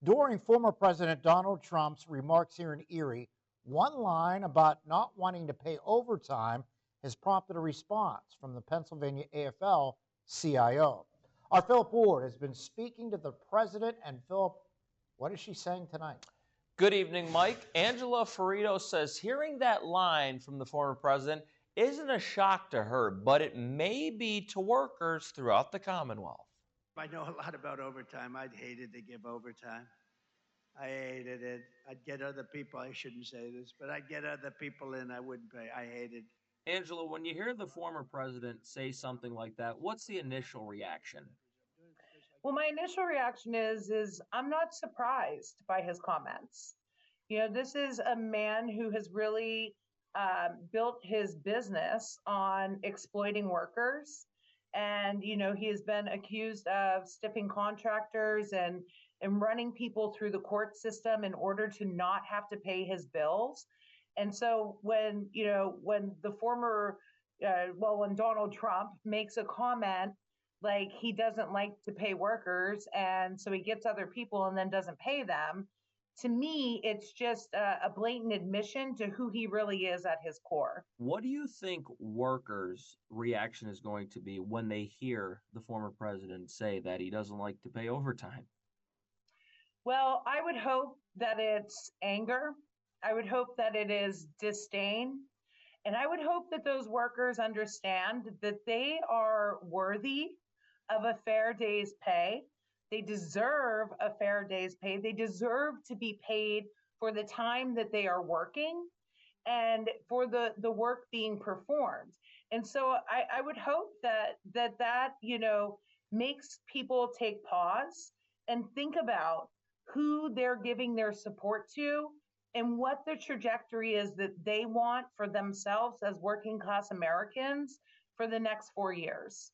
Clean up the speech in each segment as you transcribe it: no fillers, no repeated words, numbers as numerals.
During former President Donald Trump's remarks here in Erie, one line about not wanting to pay overtime has prompted a response from the Pennsylvania AFL-CIO. Our Philip Ward has been speaking to the president, and Philip, what is she saying tonight? Good evening, Mike. Angela Ferritto says hearing that line from the former president isn't a shock to her, but it may be to workers throughout the Commonwealth. I know a lot about overtime. I'd hated to give overtime. I hated it. I'd get other people, I shouldn't say this, but I'd get other people in, I wouldn't pay. I hated it. Angela, when you hear the former president say something like that, what's the initial reaction? Well, my initial reaction is I'm not surprised by his comments. You know, this is a man who has really built his business on exploiting workers. And, you know, he has been accused of stiffing contractors and running people through the court system in order to not have to pay his bills. And so when when Donald Trump makes a comment like he doesn't like to pay workers, and so he gets other people and then doesn't pay them, to me, it's just a blatant admission to who he really is at his core. What do you think workers' reaction is going to be when they hear the former president say that he doesn't like to pay overtime? Well, I would hope that it's anger. I would hope that it is disdain. And I would hope that those workers understand that they are worthy of a fair day's pay. They deserve a fair day's pay. They deserve to be paid for the time that they are working and for the work being performed. And so I would hope that makes people take pause and think about who they're giving their support to and what the trajectory is that they want for themselves as working class Americans for the next 4 years.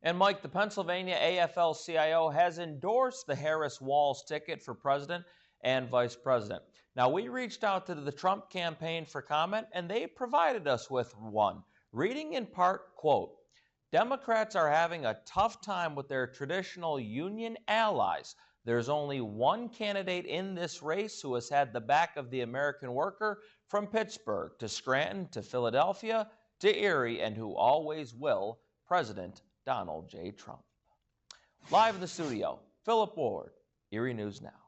And Mike, the Pennsylvania AFL-CIO has endorsed the Harris-Walz ticket for president and vice president. Now, we reached out to the Trump campaign for comment, and they provided us with one, reading in part, quote, "Democrats are having a tough time with their traditional union allies. There's only one candidate in this race who has had the back of the American worker from Pittsburgh to Scranton to Philadelphia to Erie, and who always will, President Donald J. Trump." Live in the studio, Philip Ward, Erie News Now.